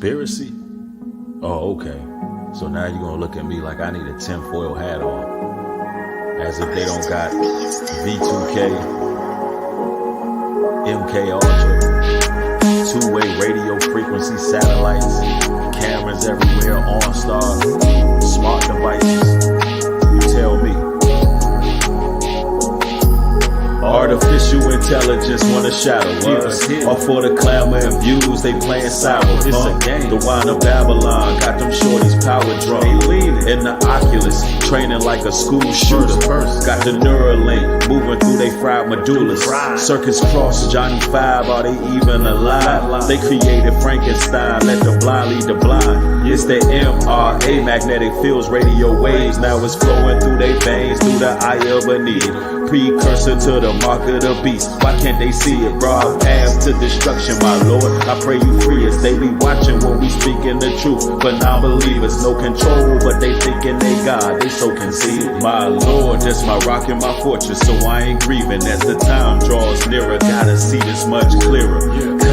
conspiracy? Oh, okay. So now you're gonna look at me like I need a tinfoil hat on. As if they don't got V2K, MK Ultra, two-way radio frequency satellites, cameras everywhere, OnStar, smart devices. You tell me. Artificial intelligence wanna shadow us. All for the clamor and views, they playing sour. It's a game. The wine of Babylon got them shorties power drunk. In the Oculus, training like a school shooter. Got the Neuralink moving through they fried medullas. Circus Cross, Johnny Five, are they even alive? They created Frankenstein, let the blind lead the blind. It's the MRA, magnetic fields, radio waves. Now it's flowing through their veins, through the eye of a needle. Precursor to the mark of the beast. Why can't they see it? Broad path to destruction, my Lord. I pray you free us. They be watching when we speaking the truth. But non-believers, no control, but they thinking they God. They so conceited. My Lord, that's my rock and my fortress, so I ain't grieving as the time draws nearer. Gotta see this much clearer.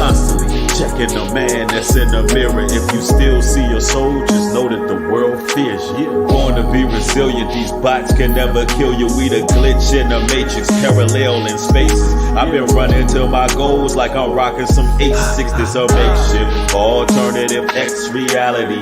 Constantly checking the man that's in the mirror. If you still see your soul, just know that the world fears you. Born to be resilient, these bots can never kill you. We the glitch in the matrix, parallel in spaces. I've been running to my goals like I'm rocking some 860s or makeshift alternative X reality.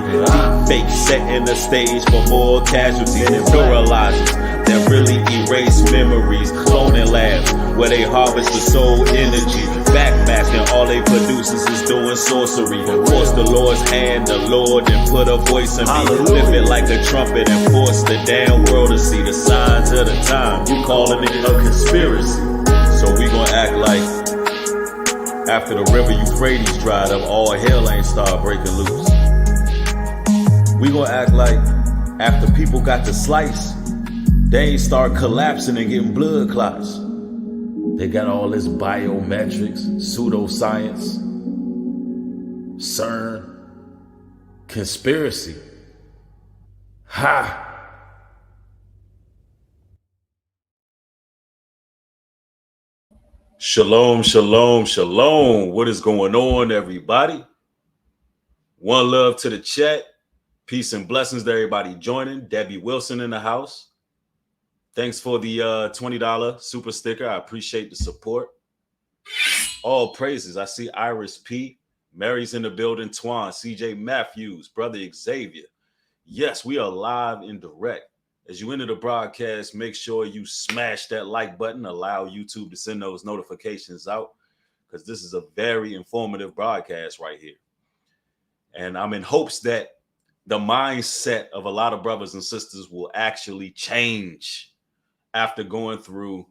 Deep fake setting the stage for more casualties. Neuralizers that really erase memories. Cloning labs where they harvest the soul energy. Backmasking, all they producers is doing sorcery. Force the Lord's hand, the Lord, and put a voice in me. Lift it like a trumpet and force the damn world to see the signs of the time. You calling it a conspiracy? So we gonna act like after the river Euphrates dried up, all hell ain't start breaking loose. We gonna act like after people got to slice, they ain't start collapsing and getting blood clots. They got all this biometrics, pseudoscience, CERN, conspiracy. Ha! Shalom, shalom, shalom. What is going on, everybody? One love to the chat. Peace and blessings to everybody joining. Debbie Wilson in the house. Thanks for the $20 super sticker. I appreciate the support. All praises. I see Iris P. Mary's in the building. Twan, CJ Matthews, Brother Xavier. Yes, we are live and direct. As you enter the broadcast, make sure you smash that like button. Allow YouTube to send those notifications out because this is a very informative broadcast right here. And I'm in hopes that the mindset of a lot of brothers and sisters will actually change after going through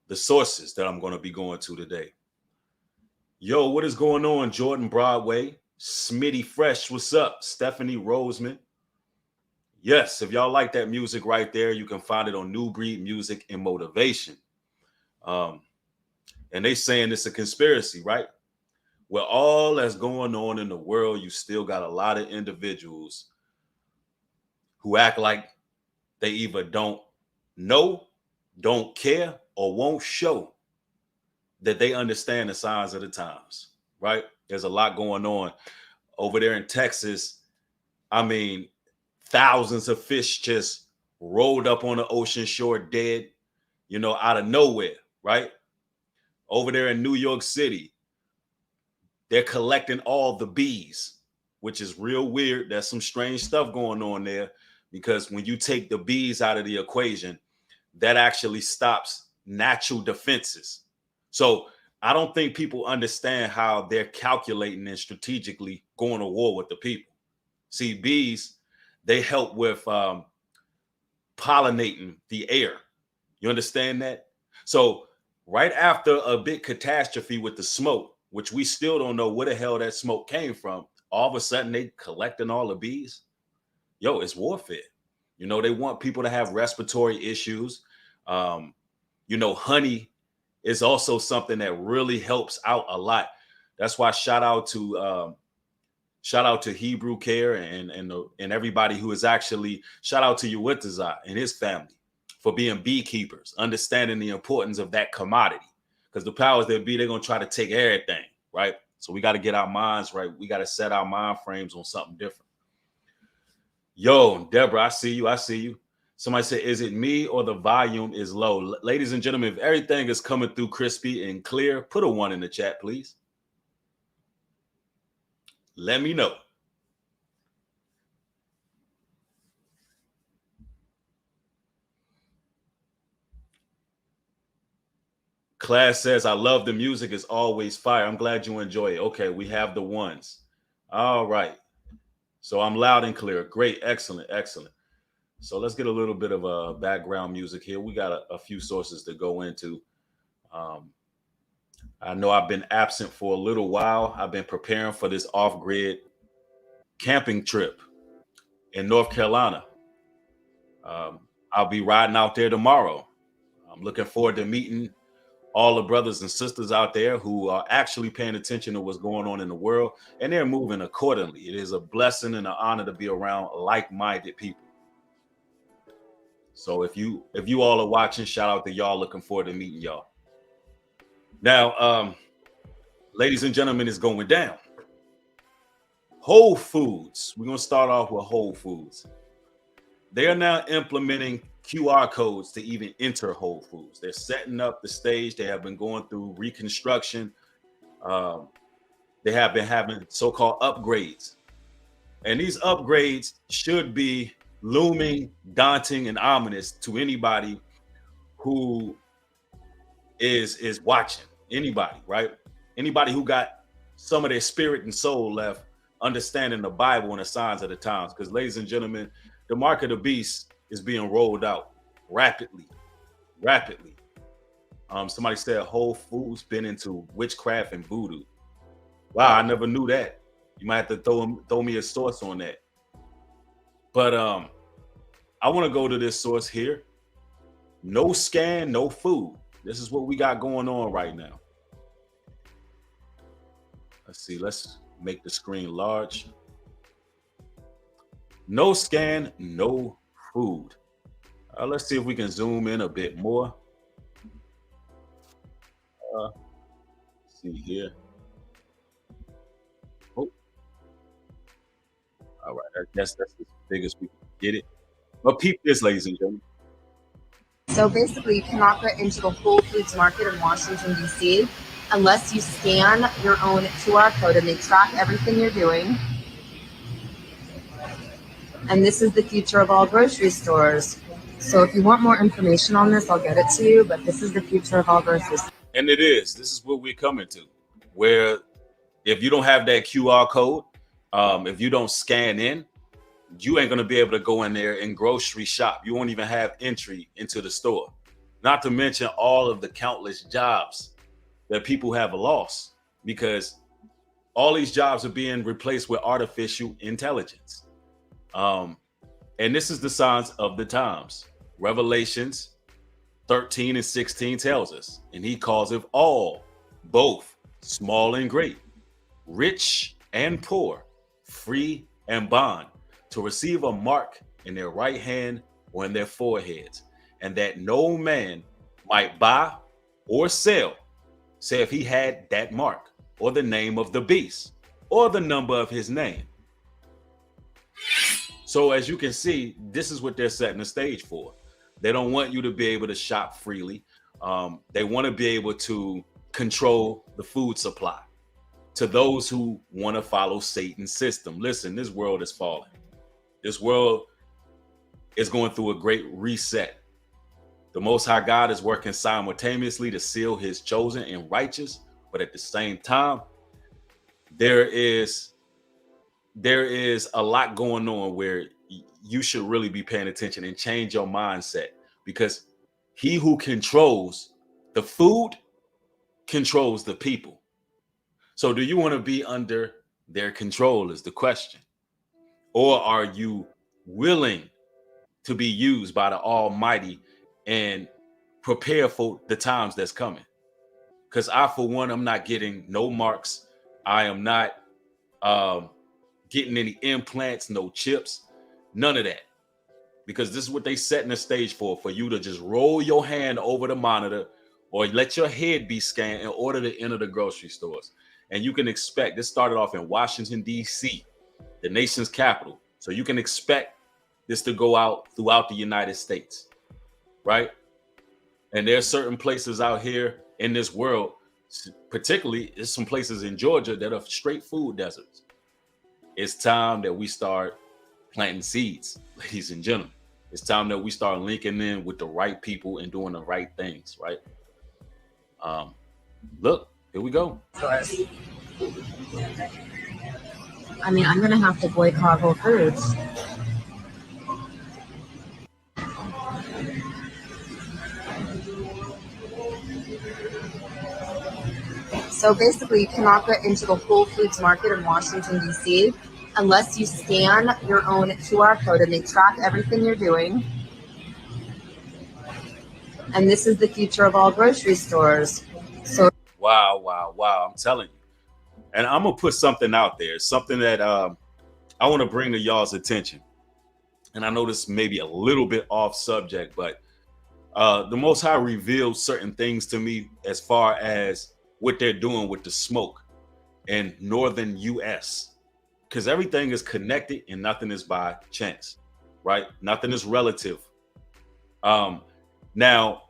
the sources that I'm going to be going to today. Yo, what is going on? Jordan Broadway, Smitty Fresh, what's up? Stephanie Roseman. Yes, if y'all like that music right there, you can find it on New Breed Music and Motivation. And they saying it's a conspiracy, right? With all that's going on in the world, you still got a lot of individuals who act like they either don't know, don't care, or won't show that they understand the signs of the times, right? There's a lot going on over there in Texas. I mean, thousands of fish just rolled up on the ocean shore dead, out of nowhere, right? Over there in New York City, they're collecting all the bees, which is real weird. There's some strange stuff going on there because when you take the bees out of the equation, that actually stops natural defenses. So I don't think people understand how they're calculating and strategically going to war with the people. See, bees, they help with pollinating the air. You understand that? So right after a big catastrophe with the smoke, which we still don't know where the hell that smoke came from, all of a sudden they collecting all the bees. Yo, it's warfare. They want people to have respiratory issues. Honey is also something that really helps out a lot. That's why shout out to Hebrew Care and everybody who is actually, shout out to Uwintazai and his family for being beekeepers, understanding the importance of that commodity. Because the powers that be, they're going to try to take everything, right? So we got to get our minds right. We got to set our mind frames on something different. Yo, Deborah, I see you. I see you. Somebody said, is it me or the volume is low? Ladies and gentlemen, if everything is coming through crispy and clear, put a 1 in the chat, please. Let me know. Class says, I love the music. It's always fire. I'm glad you enjoy it. Okay, we have the 1s. All right. So I'm loud and clear. Great. Excellent. Excellent. So let's get a little bit of background music here. We got a few sources to go into. I know I've been absent for a little while. I've been preparing for this off-grid camping trip in North Carolina. I'll be riding out there tomorrow. I'm looking forward to meeting all the brothers and sisters out there who are actually paying attention to what's going on in the world, and they're moving accordingly. It is a blessing and an honor to be around like-minded people. So if you all are watching, shout out to y'all. Looking forward to meeting y'all. Now, ladies and gentlemen, it's going down. Whole Foods. We're going to start off with Whole Foods. They are now implementing QR codes to even enter Whole Foods. They're setting up the stage. They have been going through reconstruction. They have been having so-called upgrades. And these upgrades should be looming, daunting, and ominous to anybody who is watching. Anybody, right? Anybody who got some of their spirit and soul left, understanding the Bible and the signs of the times. Because, ladies and gentlemen, the mark of the beast is being rolled out rapidly. Somebody said Whole Foods been into witchcraft and voodoo. Wow, I never knew that. You might have to throw me a source on that. But I want to go to this source here. No scan, no food. This is what we got going on right now. Let's see. Let's make the screen large. No scan, no food. Let's see if we can zoom in a bit more. See here. Oh. All right. I guess that's as big as we can get it. But peep this, ladies and gentlemen. So basically, you cannot get into the Whole Foods market in Washington, D.C. unless you scan your own QR code, and they track everything you're doing. And this is the future of all grocery stores. So if you want more information on this, I'll get it to you, but this is the future of all grocery stores. And it is. This is what we're coming to, where if you don't have that QR code, if you don't scan in, you ain't going to be able to go in there and grocery shop. You won't even have entry into the store. Not to mention all of the countless jobs that people have lost, because all these jobs are being replaced with artificial intelligence. And this is the signs of the times. Revelations 13 and 16 tells us, and he calls it all, both small and great, rich and poor, free and bond, to receive a mark in their right hand or in their foreheads, and that no man might buy or sell, say if he had that mark, or the name of the beast, or the number of his name. So as you can see, this is what they're setting the stage for. They don't want you to be able to shop freely. They want to be able to control the food supply to those who want to follow Satan's system. Listen, this world is falling. This world is going through a great reset. The Most High God is working simultaneously to seal his chosen and righteous, but at the same time, there is a lot going on where you should really be paying attention and change your mindset, because he who controls the food controls the people. So do you want to be under their control is the question. Or are you willing to be used by the Almighty and prepare for the times that's coming? Because I, for one, I'm not getting no marks. I am not getting any implants, no chips, none of that. Because this is what they setting the stage for you to just roll your hand over the monitor or let your head be scanned in order to enter the grocery stores. And you can expect this started off in Washington, D.C., the nation's capital. So you can expect this to go out throughout the United States, right? And there are certain places out here in this world, particularly there's some places in Georgia that are straight food deserts. It's time that we start planting seeds, ladies and gentlemen. It's time that we start linking in with the right people and doing the right things, right? Look, here we go. I mean, I'm going to have to boycott Whole Foods. So basically, you cannot get into the Whole Foods market in Washington, D.C. unless you scan your own QR code and they track everything you're doing. And this is the future of all grocery stores. So Wow. I'm telling you. And I'm going to put something out there, something that I want to bring to y'all's attention. And I know this may be a little bit off subject, but the Most High revealed certain things to me as far as what they're doing with the smoke in northern U.S. Because everything is connected and nothing is by chance, right? Nothing is relative. Now,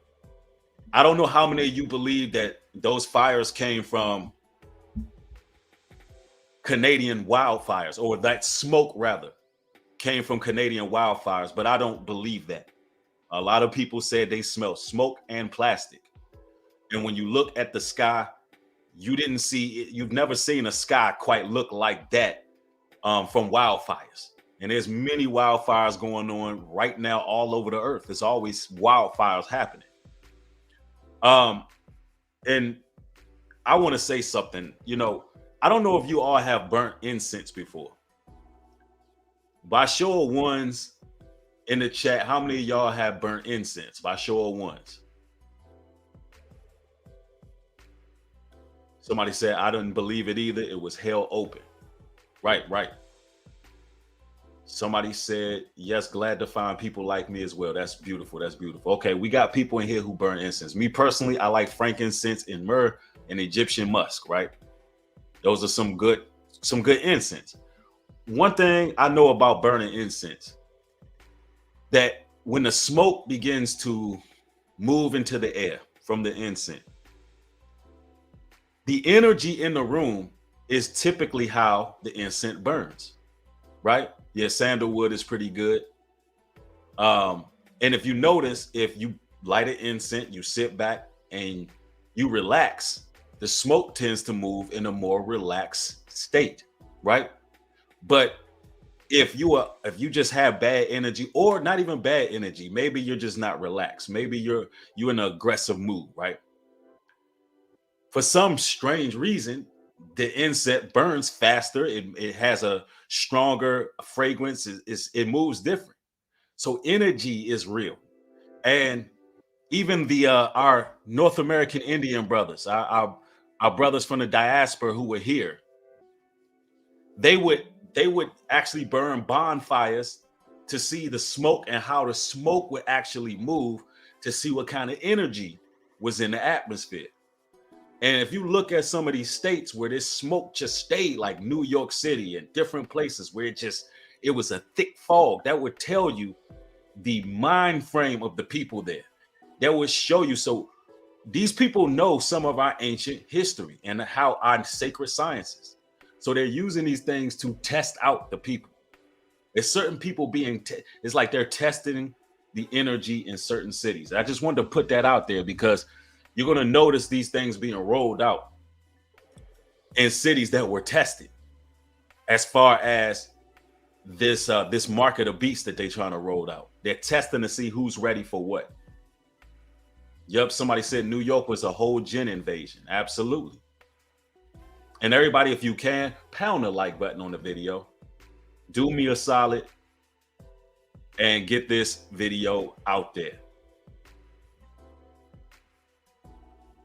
I don't know how many of you believe that those fires came from Canadian wildfires, or that smoke rather came from Canadian wildfires, but I don't believe that. A lot of people said they smell smoke and plastic. And when you look at the sky, you've never seen a sky quite look like that from wildfires. And there's many wildfires going on right now all over the earth. There's always wildfires happening. And I want to say something, I don't know if you all have burnt incense before. By show of ones in the chat, how many of y'all have burnt incense? By show of ones. Somebody said, I didn't believe it either. It was held open. Right. Somebody said, yes, glad to find people like me as well. That's beautiful. Okay, we got people in here who burn incense. Me personally, I like frankincense and myrrh and Egyptian musk, right? Those are some good incense. One thing I know about burning incense, that when the smoke begins to move into the air from the incense, the energy in the room is typically how the incense burns, right? Yeah, sandalwood is pretty good. And if you notice, if you light an incense, you sit back and you relax, the smoke tends to move in a more relaxed state, right? But if you just have bad energy, or not even bad energy, maybe you're just not relaxed. Maybe you're in an aggressive mood, right? For some strange reason, the incense burns faster. It has a stronger fragrance. It moves different. So energy is real. And even our North American Indian brothers, our brothers from the diaspora who were here, they would actually burn bonfires to see the smoke and how the smoke would actually move, to see what kind of energy was in the atmosphere. And if you look at some of these states where this smoke just stayed, like New York City and different places where it was a thick fog, that would tell you the mind frame of the people there. That would show you. So these people know some of our ancient history and how our sacred sciences. So they're using these things to test out the people. There's certain people it's like they're testing the energy in certain cities. I just wanted to put that out there because you're going to notice these things being rolled out in cities that were tested as far as this market of beasts that they're trying to roll out. They're testing to see who's ready for what. Yep, somebody said New York was a whole gin invasion. Absolutely. And everybody, if you can, pound the like button on the video. Do me a solid and get this video out there.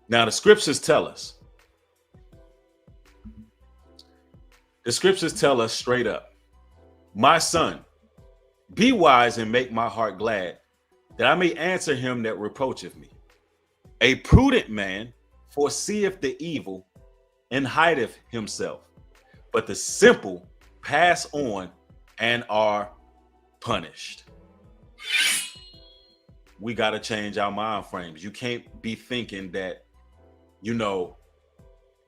Now, the scriptures tell us straight up, my son, be wise and make my heart glad, that I may answer him that reproacheth me. A prudent man foreseeth the evil and hideth himself, but the simple pass on and are punished. We got to change our mind frames. You can't be thinking that, you know,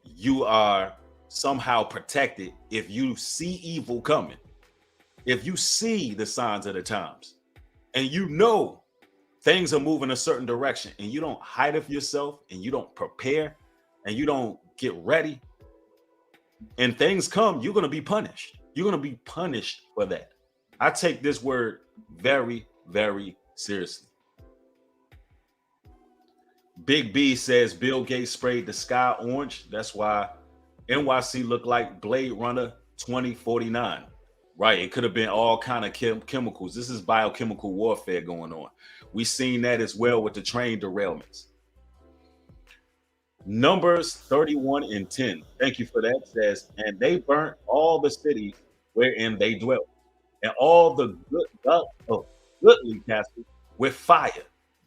you are somehow protected if you see evil coming. If you see the signs of the times and you know things are moving a certain direction and you don't hide of yourself and you don't prepare and you don't get ready and things come, you're going to be punished. You're going to be punished for that. I take this word very, very seriously. Big B says Bill Gates sprayed the sky orange. That's why NYC looked like Blade Runner 2049. Right. It could have been all kind of chemicals. This is biochemical warfare going on. We've seen that as well with the train derailments. Numbers 31 and 10. Thank you for that. Says, and they burnt all the cities wherein they dwelt, and all the goodly castles with fire.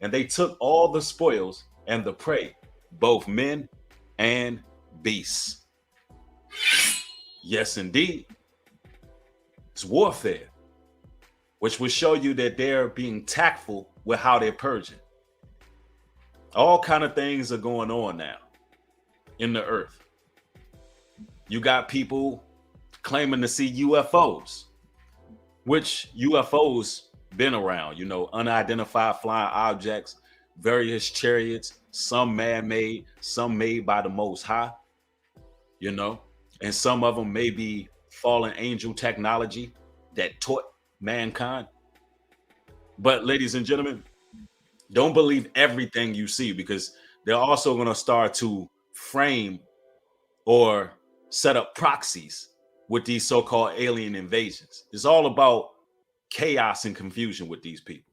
And they took all the spoils and the prey, both men and beasts. Yes, indeed. It's warfare, which will show you that they're being tactful with how they're purging. All kind of things are going on now in the earth. You got people claiming to see UFOs, which UFOs been around, you know, unidentified flying objects, various chariots, some man-made, some made by the Most High, you know, and some of them may be fallen angel technology that taught mankind. But ladies and gentlemen, don't believe everything you see, because they're also going to start to frame or set up proxies with these so-called alien invasions. It's all about chaos and confusion with these people.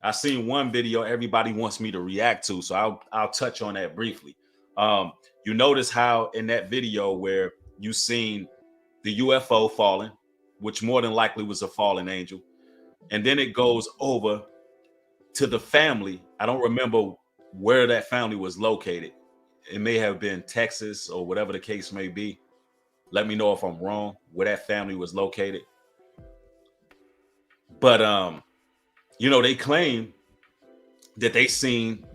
I seen one video everybody wants me to react to, so I'll touch on that briefly. You notice how in that video where you seen the UFO falling, which more than likely was a fallen angel, and then it goes over to the family. I don't remember where that family was located. It may have been Texas or whatever the case may be. Let me know if I'm wrong where that family was located. But you know, they claim that they seen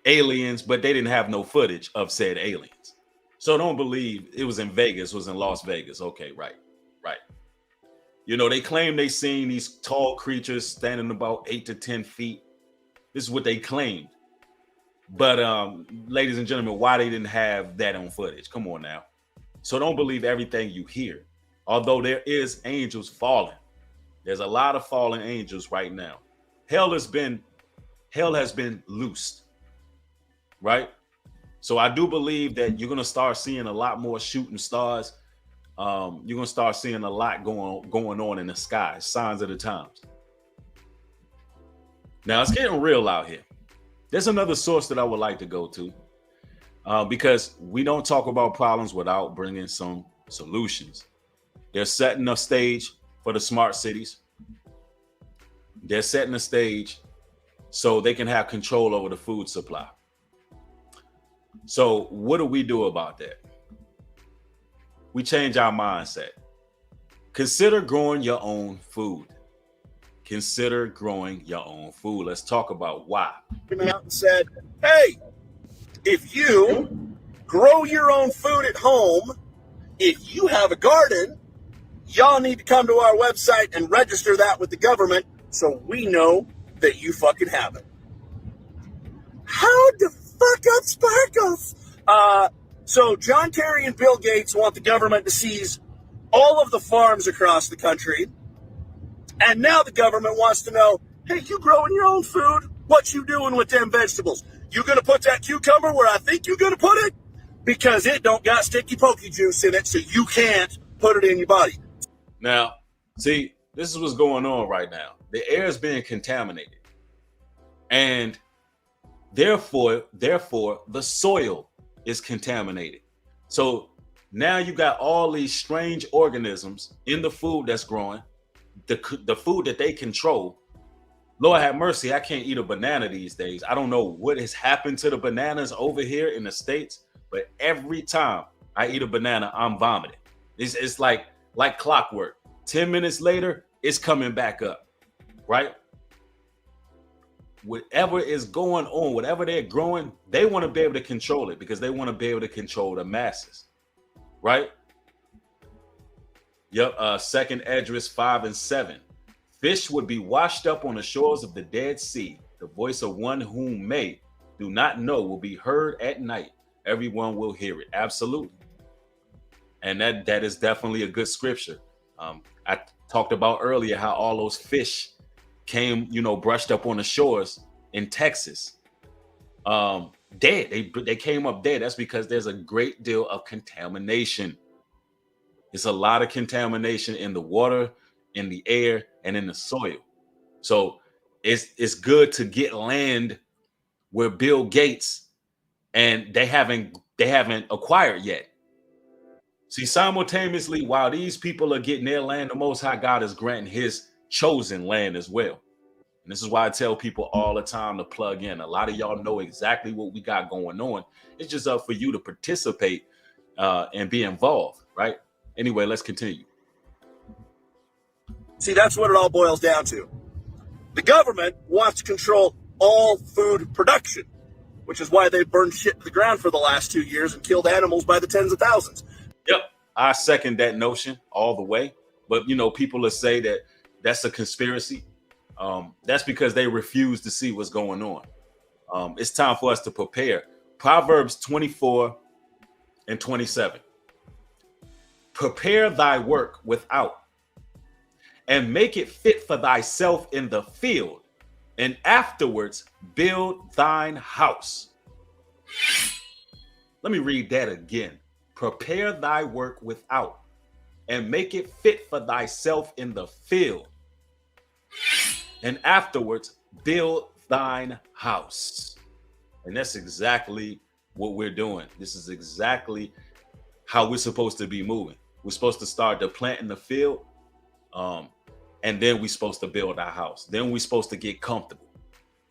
aliens, but they didn't have no footage of said aliens. So don't believe it was in Vegas, it was in Las Vegas. Okay, right. You know, they claim they seen these tall creatures standing about 8 to 10 feet. This is what they claimed. But ladies and gentlemen, why they didn't have that on footage? Come on now. So don't believe everything you hear. Although there is angels falling. There's a lot of fallen angels right now. Hell has been loosed. Right? So I do believe that you're going to start seeing a lot more shooting stars. You're going to start seeing a lot going on in the sky. Signs of the times. Now it's getting real out here. There's another source that I would like to go to because we don't talk about problems without bringing some solutions. They're setting a stage for the smart cities. They're setting a stage so they can have control over the food supply. So what do we do about that? We change our mindset. Consider growing your own food. Consider growing your own food. Let's talk about why. Came out and said, hey, if you grow your own food at home, if you have a garden, y'all need to come to our website and register that with the government so we know that you fucking have it. How the fuck up sparkles? So John Kerry and Bill Gates want the government to seize all of the farms across the country. And now the government wants to know, hey, you growing your own food? What you doing with them vegetables? You going to put that cucumber where I think you're going to put it? Because it don't got sticky pokey juice in it, so you can't put it in your body. Now, see, this is what's going on right now. The air is being contaminated. And therefore, the soil is contaminated. So now you got all these strange organisms in the food that's growing, the food that they control. Lord have mercy, I can't eat a banana these days. I don't know what has happened to the bananas over here in the States, but every time I eat a banana, I'm vomiting. It's like clockwork. 10 minutes later, it's coming back up, right? Whatever is going on, whatever they're growing, they want to be able to control it because they want to be able to control the masses, right? Yep. Second Esdras 5 and 7. Fish would be washed up on the shores of the Dead Sea. The voice of one whom may do not know will be heard at night. Everyone will hear it. Absolutely. And that is definitely a good scripture. I talked about earlier how all those fish came, brushed up on the shores in Texas, dead. They came up dead. That's because there's a great deal of contamination. It's a lot of contamination in the water, in the air, and in the soil. So it's good to get land where Bill Gates and they haven't acquired yet. See, simultaneously, while these people are getting their land, the Most High God is granting his chosen land as well. And this is why I tell people all the time to plug in. A lot of y'all know exactly what we got going on. It's just up for you to participate and be involved, right? Anyway, let's continue. See, that's what it all boils down to. The government wants to control all food production, which is why they've burned shit to the ground for the last 2 years and killed animals by the tens of thousands. Yep, I second that notion all the way. But, people will say that that's a conspiracy. That's because they refuse to see what's going on. It's time for us to prepare. Proverbs 24 and 27. Prepare thy work without, and make it fit for thyself in the field, and afterwards build thine house. Let me read that again. Prepare thy work without, and make it fit for thyself in the field, and afterwards build thine house. And that's exactly what we're doing. This is exactly how we're supposed to be moving. We're supposed to start to plant in the field, and then we're supposed to build our house. Then we're supposed to get comfortable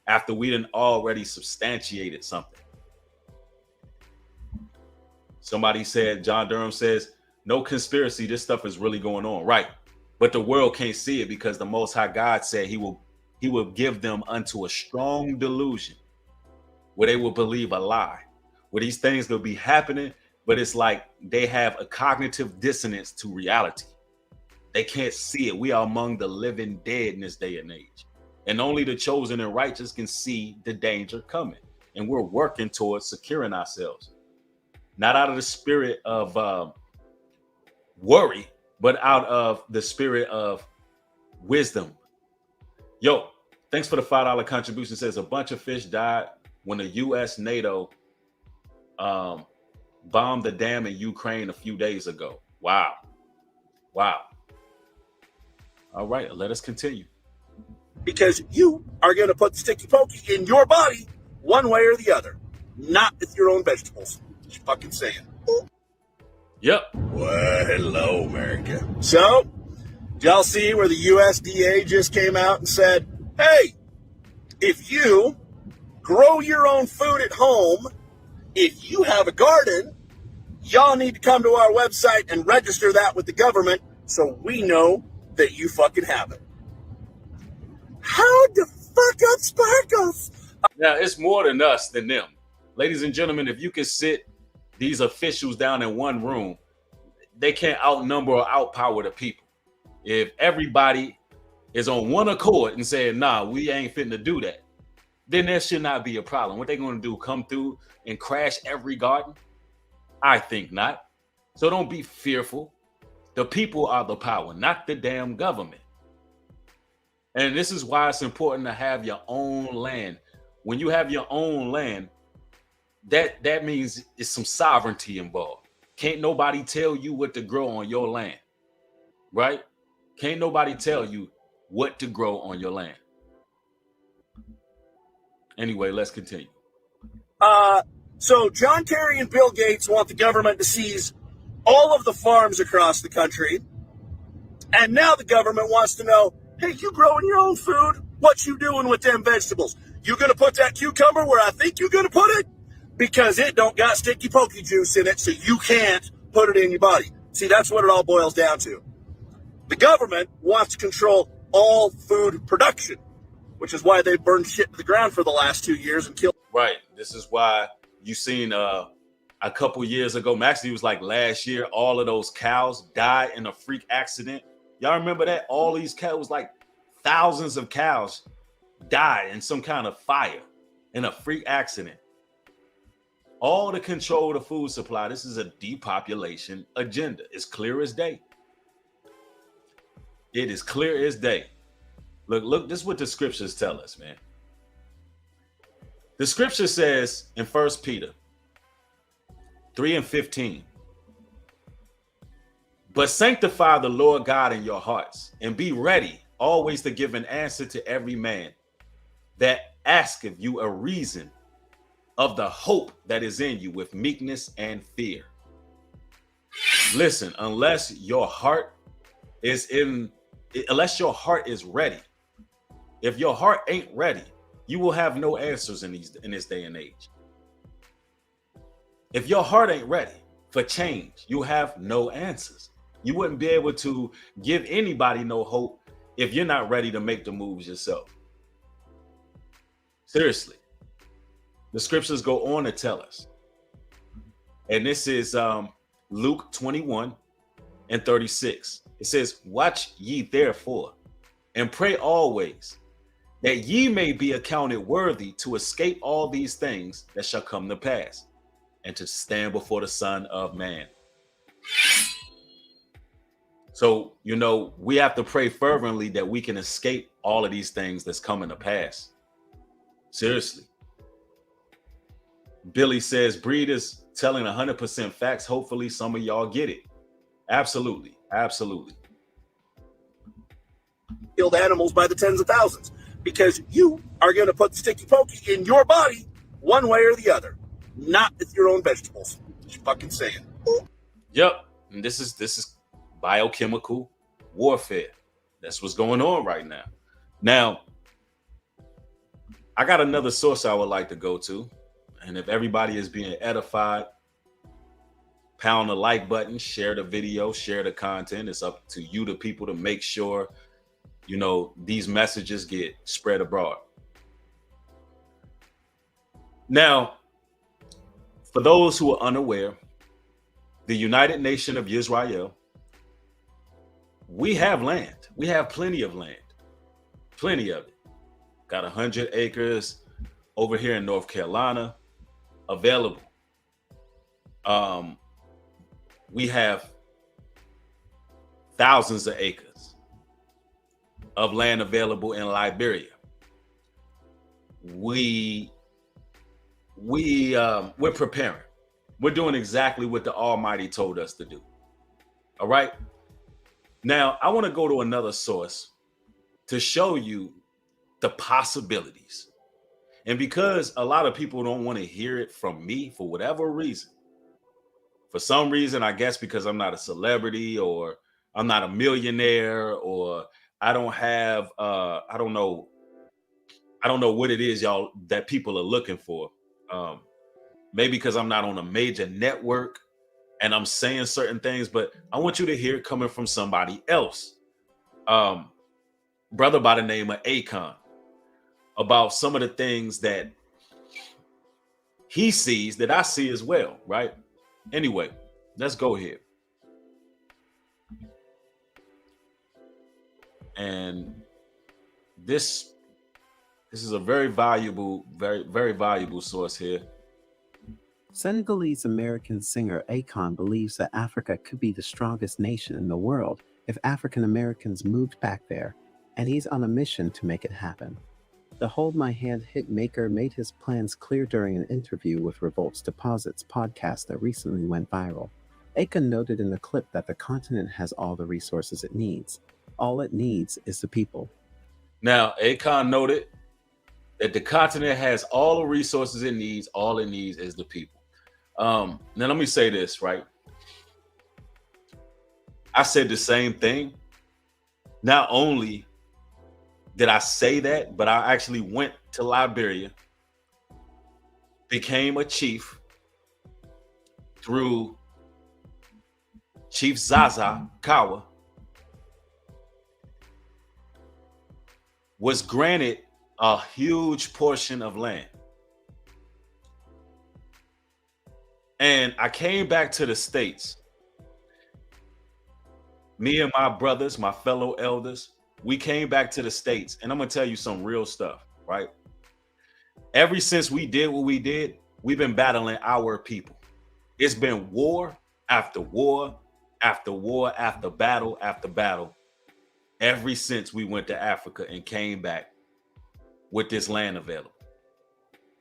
after we done already substantiated something. Somebody said, John Durham says, no conspiracy, this stuff is really going on. Right. But the world can't see it because the Most High God said he will give them unto a strong delusion where they will believe a lie, where these things will be happening, but it's like they have a cognitive dissonance to reality. They can't see it. We are among the living dead in this day and age. And only the chosen and righteous can see the danger coming. And we're working towards securing ourselves. Not out of the spirit of worry, but out of the spirit of wisdom. Yo, thanks for the $5 contribution. It says a bunch of fish died when the U.S. NATO bombed the dam in Ukraine a few days ago. Wow. All right, let us continue. Because you are going to put sticky pokey in your body one way or the other, not with your own vegetables. Just fucking saying. Yep. Well, hello, America. So, did y'all see where the USDA just came out and said, hey, if you grow your own food at home, if you have a garden, y'all need to come to our website and register that with the government so we know that you fucking have it. How the fuck up Sparkles? Now, it's more than us than them. Ladies and gentlemen, if you can sit these officials down in one room, they can't outnumber or outpower the people. If everybody is on one accord and saying, nah, we ain't fitting to do that, then there should not be a problem. What they going to do, come through and crash every garden? I think not. So don't be fearful. The people are the power, not the damn government. And this is why it's important to have your own land. When you have your own land, that means it's some sovereignty involved. Can't nobody tell you what to grow on your land, right? Can't nobody tell you what to grow on your land. Anyway, let's continue. So John Kerry and Bill Gates want the government to seize all of the farms across the country. And now the government wants to know, hey, you growing your own food? What you doing with them vegetables? You gonna put that cucumber where I think you're gonna put it? Because it don't got sticky pokey juice in it, so you can't put it in your body. See, that's what it all boils down to. The government wants to control all food production, which is why they burned shit to the ground for the last 2 years and killed. Right. This is why you seen a couple years ago, actually it was like last year, all of those cows died in a freak accident. Y'all remember that? All these cows, like thousands of cows died in some kind of fire in a freak accident. All to control the food supply. This is a depopulation agenda. It's clear as day. It is clear as day. Look, this is what the scriptures tell us, man. The scripture says in 1 Peter 3:15, but sanctify the Lord God in your hearts, and be ready always to give an answer to every man that asketh you a reason of the hope that is in you with meekness and fear. Listen, unless your heart is ready, if your heart ain't ready, you will have no answers in this day and age. If your heart ain't ready for change, you have no answers. You wouldn't be able to give anybody no hope if you're not ready to make the moves yourself. Seriously. The scriptures go on to tell us. And this is Luke 21:36. It says, watch ye therefore, and pray always, that ye may be accounted worthy to escape all these things that shall come to pass, and to stand before the Son of Man. So, we have to pray fervently that we can escape all of these things that's coming to pass. Seriously. Billy says, Breed is telling 100% facts. Hopefully some of y'all get it. Absolutely. Absolutely. Killed animals by the tens of thousands, because you are going to put sticky pokey in your body one way or the other, not with your own vegetables. Just fucking saying. Yep. And this is biochemical warfare. That's what's going on right now. Now, I got another source I would like to go to. And if everybody is being edified, pound the like button, share the video, share the content. It's up to you, the people, to make sure, these messages get spread abroad. Now, for those who are unaware, the United Nation of Israel, we have land. We have plenty of land. Plenty of it. Got 100 acres over here in North Carolina available. We have thousands of acres of land available in Liberia. We're preparing. We're doing exactly what the Almighty told us to do. All right. Now, I want to go to another source to show you the possibilities. And because a lot of people don't want to hear it from me for whatever reason, for some reason, I guess because I'm not a celebrity, or I'm not a millionaire, or I don't have, I don't know what it is, y'all, that people are looking for. Maybe because I'm not on a major network and I'm saying certain things, but I want you to hear it coming from somebody else. Brother by the name of Akon, about some of the things that he sees that I see as well, right? Anyway, let's go here. And this is a very valuable, very, very valuable source here. Senegalese American singer Akon believes that Africa could be the strongest nation in the world if African Americans moved back there, and he's on a mission to make it happen. The Hold My Hand hit maker made his plans clear during an interview with Revolts Deposits podcast that recently went viral. Akon noted in the clip that the continent has all the resources it needs. All it needs is the people. Now, Akon noted that the continent has all the resources it needs. All it needs is the people. Now, let me say this, right? I said the same thing. Not only did I say that, but I actually went to Liberia, became a chief through Chief Zaza Kawa, was granted a huge portion of land. And I came back to the States. Me and my brothers, my fellow elders, we came back to the States. And I'm going to tell you some real stuff, right? Ever since we did what we did, we've been battling our people. It's been war after war after war after battle ever since we went to Africa and came back with this land available.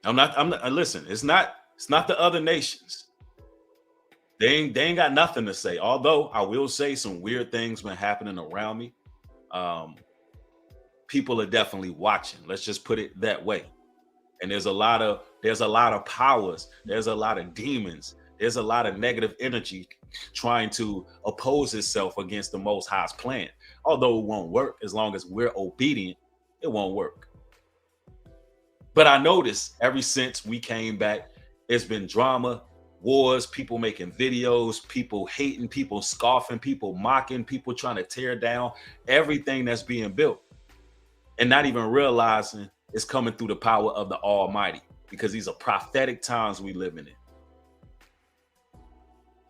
I'm not listen, it's not the other nations. They ain't got nothing to say. Although I will say some weird things been happening around me. People are definitely watching. Let's just put it that way. And there's a lot of powers, there's a lot of demons, there's a lot of negative energy trying to oppose itself against the Most High's plan. Although it won't work, as long as we're obedient, it won't work. But I noticed ever since we came back, it's been drama, wars, people making videos, people hating, people scoffing, people mocking, people trying to tear down everything that's being built and not even realizing it's coming through the power of the Almighty, because these are prophetic times we living in.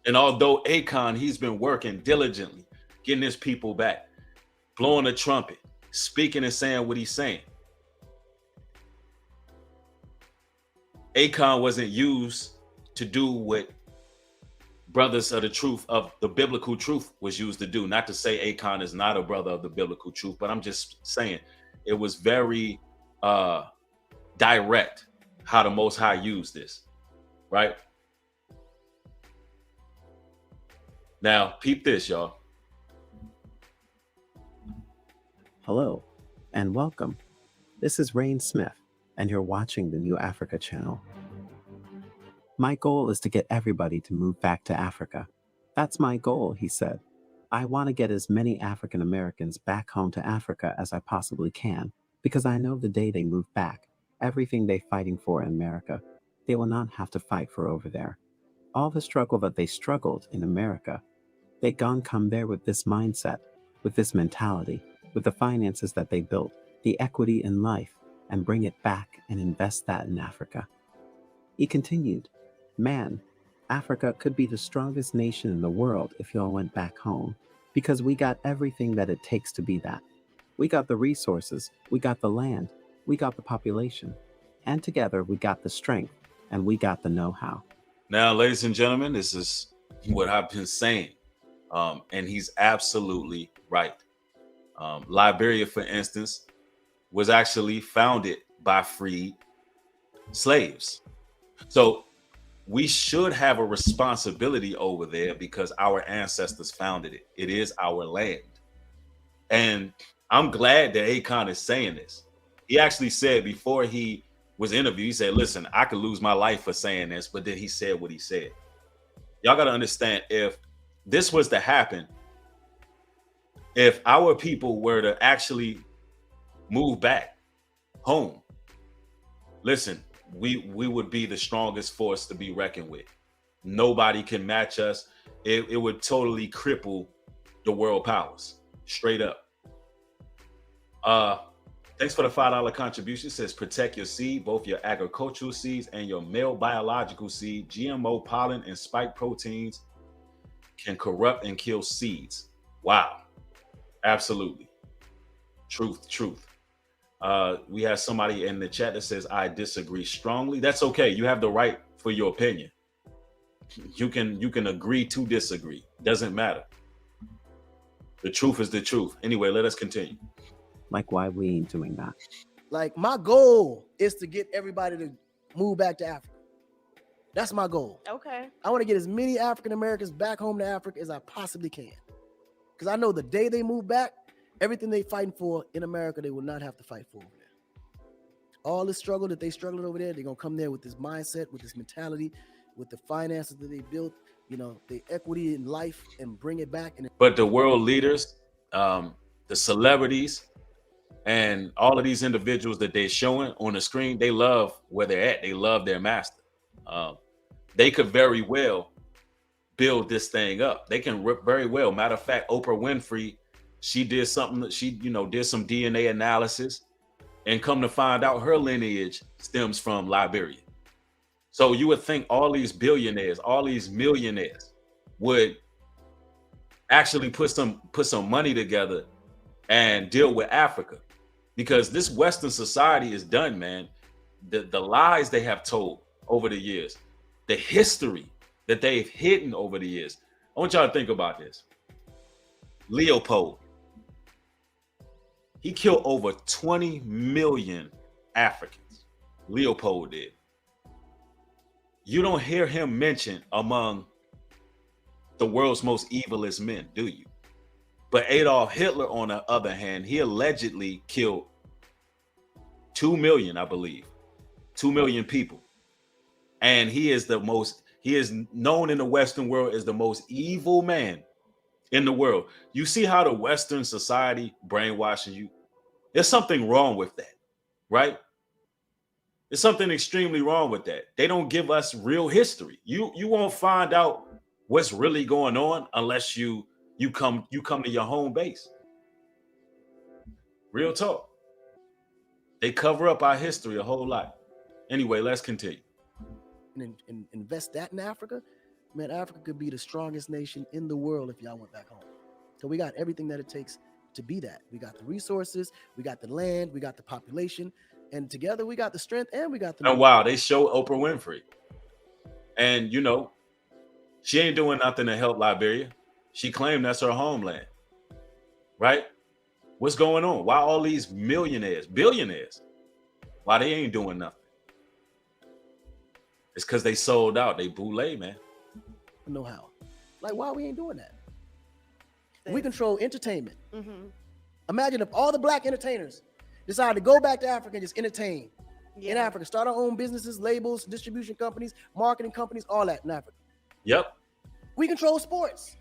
And although Akon, he's been working diligently, getting his people back, blowing the trumpet, speaking and saying what he's saying, Akon wasn't used to do what brothers of the truth, of the biblical truth, was used to do. Not to say Akon is not a brother of the biblical truth, but I'm just saying it was very direct how the Most High used this, right? Now, peep this, y'all. Hello, and welcome. This is Rain Smith, and you're watching the New Africa channel. My goal is to get everybody to move back to Africa. That's my goal, he said. I want to get as many African Americans back home to Africa as I possibly can, because I know the day they move back, everything they're fighting for in America, they will not have to fight for over there. All the struggle that they struggled in America, they gone come there with this mindset, with this mentality, with the finances that they built, the equity in life, and bring it back and invest that in Africa. He continued, man, Africa could be the strongest nation in the world if y'all went back home, because we got everything that it takes to be that. We got the resources, we got the land, we got the population, and together we got the strength and we got the know-how. Now, ladies and gentlemen, this is what I've been saying. And he's absolutely right. Liberia, for instance, was actually founded by freed slaves. So we should have a responsibility over there because our ancestors founded it. It is our land. And I'm glad that Akon is saying this. He actually said before he was interviewed, he said, listen, I could lose my life for saying this, but then he said what he said. Y'all got to understand, if this was to happen, if our people were to actually move back home, listen, we would be the strongest force to be reckoned with. Nobody can match us. It would totally cripple the world powers, straight up. Thanks for the $5 contribution. It says protect your seed, both your agricultural seeds and your male biological seed. GMO pollen and spike proteins can corrupt and kill seeds. Wow. Absolutely. Truth. We have somebody in the chat that says, I disagree strongly. That's okay. You have the right for your opinion. You can agree to disagree. Doesn't matter. The truth is the truth. Anyway, let us continue. Like, why we ain't doing that? Like, my goal is to get everybody to move back to Africa. That's my goal. Okay. I want to get as many African Americans back home to Africa as I possibly can. Because I know the day they move back, everything they fighting for in America, they will not have to fight for over there. All the struggle that they struggled over there, they're going to come there with this mindset, with this mentality, with the finances that they built, the equity in life, and bring it back. But the world leaders, the celebrities, and all of these individuals that they're showing on the screen, they love where they're at. They love their master. They could very well build this thing up. They can rip very well. Matter of fact, Oprah Winfrey, she did something that she, did some DNA analysis, and come to find out her lineage stems from Liberia. So you would think all these billionaires, all these millionaires would actually put some money together and deal with Africa, because this Western society is done, man. The lies they have told over the years, the history that they've hidden over the years. I want y'all to think about this. Leopold, he killed over 20 million Africans. Leopold did. You don't hear him mentioned among the world's most evilest men, do you? But Adolf Hitler, on the other hand, he allegedly killed 2 million, I believe, 2 million people. And he is known in the Western world as the most evil man in the world. You see how the Western society brainwashes you? There's something wrong with that, right? There's something extremely wrong with that. They don't give us real history. You won't find out what's really going on unless you come to your home base. Real talk. They cover up our history a whole lot. Anyway, let's continue. And invest that in Africa, man, Africa could be the strongest nation in the world if y'all went back home. So we got everything that it takes to be that. We got the resources, we got the land, we got the population, and together we got the strength and we got the. And wow, they show Oprah Winfrey, and she ain't doing nothing to help Liberia. She claimed that's her homeland, right? What's going on? Why all these millionaires, billionaires, why they ain't doing nothing? It's because they sold out. They boule, man. Know how? Like, why we ain't doing that? We control entertainment. Mm-hmm. Imagine if all the black entertainers decided to go back to Africa and just entertain in Africa, start our own businesses, labels, distribution companies, marketing companies, all that in Africa. Yep. We control sports.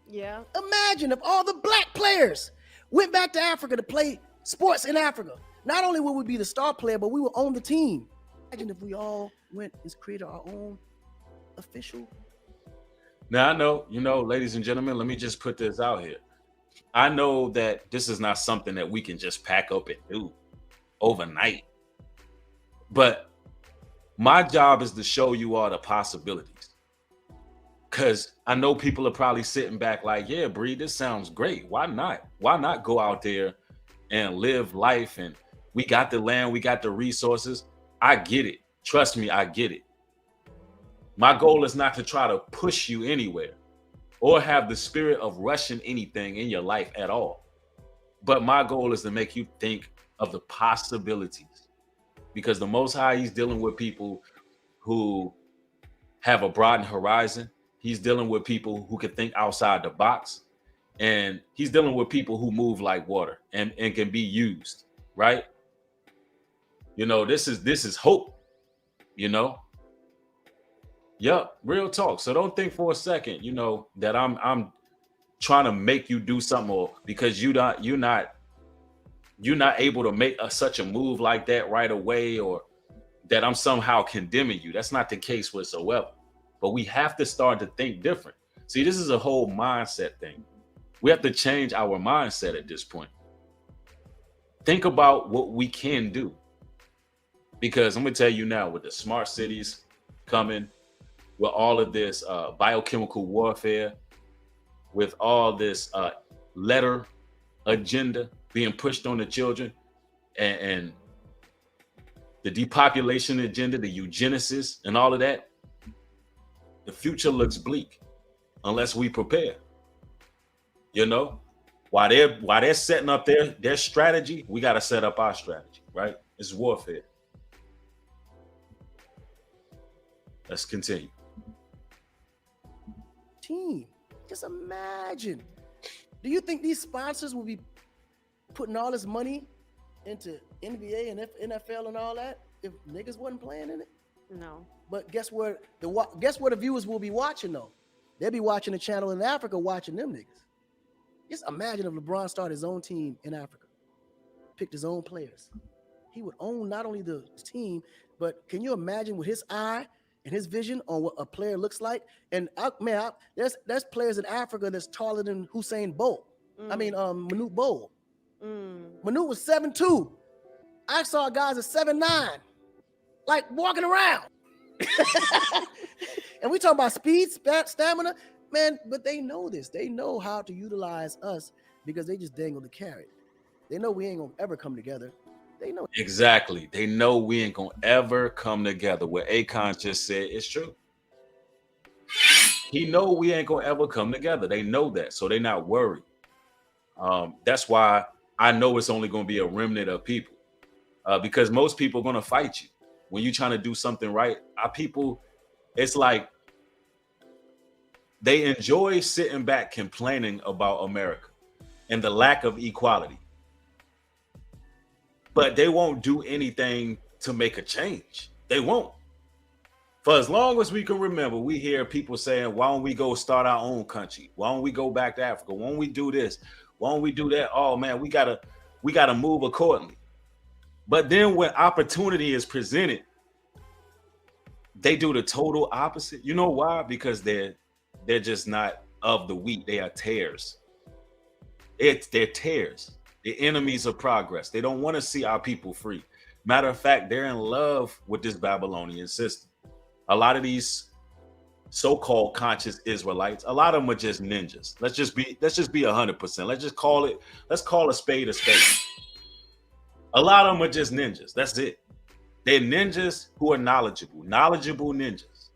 Yeah. Imagine if all the black players went back to Africa to play sports in Africa. Not only will we be the star player, but we will own the team. Imagine if we all went and created our own official. Now, I know, ladies and gentlemen, let me just put this out here. I know that this is not something that we can just pack up and do overnight. But my job is to show you all the possibilities. Because I know people are probably sitting back like, yeah, Bree, this sounds great. Why not? Why not go out there and live life? And we got the land, we got the resources. I get it. Trust me, I get it. My goal is not to try to push you anywhere or have the spirit of rushing anything in your life at all. But my goal is to make you think of the possibilities, because the Most High, he's dealing with people who have a broadened horizon. He's dealing with people who can think outside the box, and he's dealing with people who move like water and can be used, right? This is hope, Yep, real talk. So don't think for a second, that I'm trying to make you do something, or because you're not able to make such a move like that right away, or that I'm somehow condemning you. That's not the case whatsoever. But we have to start to think different. See, this is a whole mindset thing. We have to change our mindset at this point. Think about what we can do. Because I'm going to tell you now, with the smart cities coming, with all of this biochemical warfare, with all this letter agenda being pushed on the children, and the depopulation agenda, the eugenicist, and all of that, the future looks bleak unless we prepare. While they're setting up their strategy, we got to set up our strategy, right? It's warfare. Let's continue. Team. Just imagine. Do you think these sponsors will be putting all this money into NBA and NFL and all that if niggas wasn't playing in it? No. But guess where the viewers will be watching though? They'll be watching the channel in Africa, watching them niggas. Just imagine if LeBron started his own team in Africa, picked his own players. He would own not only the team, but can you imagine with his eye and his vision on what a player looks like. And there's players in Africa that's taller than Hussein Bolt. I mean, Manute Bol. Manute was 7'2". I saw guys at 7'9", like walking around. And we talk about speed, stamina, man. But they know this. They know how to utilize us because they just dangle the carrot. They know we ain't gonna ever come together. They know exactly. They know we ain't gonna ever come together. What Akon just said is true. He know we ain't gonna ever come together. They know that, so they're not worried. That's why I know it's only gonna be a remnant of people, because most people are gonna fight you when you're trying to do something right. Our people, it's like they enjoy sitting back complaining about America and the lack of equality, but they won't do anything to make a change. They won't. For as long as we can remember, we hear people saying, why don't we go start our own country? Why don't we go back to Africa? Why don't we do this? Why don't we do that? Oh man, we gotta move accordingly. But then when opportunity is presented, they do the total opposite. You know why? Because they're just not of the wheat. They are tares. They're tares. The enemies of progress. They don't want to see our people free. Matter of fact, they're in love with this Babylonian system. A lot of these so-called conscious Israelites, a lot of them are just ninjas. Let's just be 100%. Let's call a spade a spade. A lot of them are just ninjas. That's it. They're ninjas who are knowledgeable ninjas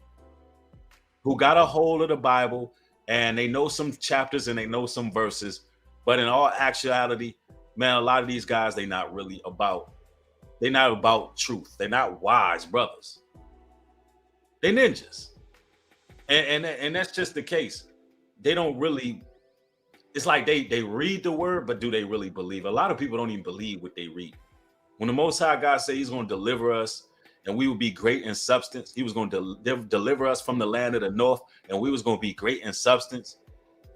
who got a hold of the Bible and they know some chapters and they know some verses. But in all actuality, man, a lot of these guys, they're not about truth. They're not wise brothers. They're ninjas. And that's just the case. They don't really, it's like they read the word, but do they really believe? A lot of people don't even believe what they read. When the Most High God said he's going to deliver us and we will be great in substance, he was going to deliver us from the land of the north and we was going to be great in substance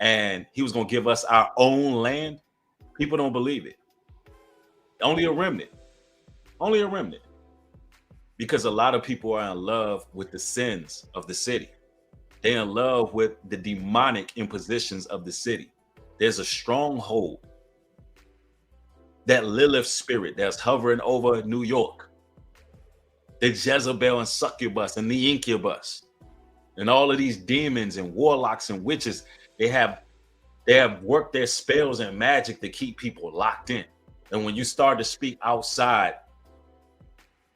and he was going to give us our own land. People don't believe it. Only a remnant. Only a remnant. Because a lot of people are in love with the sins of the city. They're in love with the demonic impositions of the city. There's a stronghold, that Lilith spirit that's hovering over New York, the Jezebel and succubus and the incubus, and all of these demons and warlocks and witches. They have worked their spells and magic to keep people locked in. And when you start to speak outside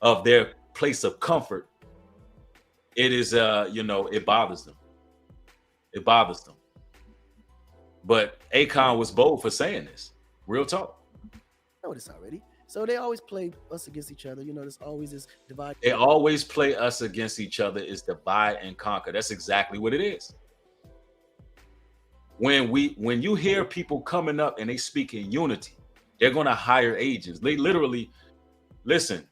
of their place of comfort, it is it bothers them. It bothers them. But Akon was bold for saying this. Real talk. know this already. So they always play us against each other. You know, there's always this divide. They always play us against each other. Is divide and conquer. That's exactly what it is. When you hear people coming up and they speak in unity, they're going to hire agents. They literally, listen,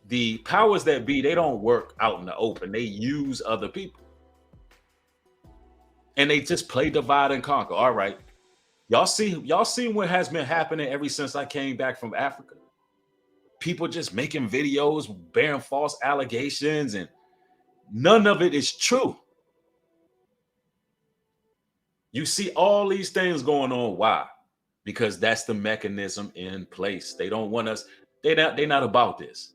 the powers that be, they don't work out in the open. They use other people. And they just play divide and conquer. All right. Y'all see what has been happening ever since I came back from Africa? People just making videos, bearing false allegations, and none of it is true. You see all these things going on. Why? Because that's the mechanism in place. They don't want us, they're not about this.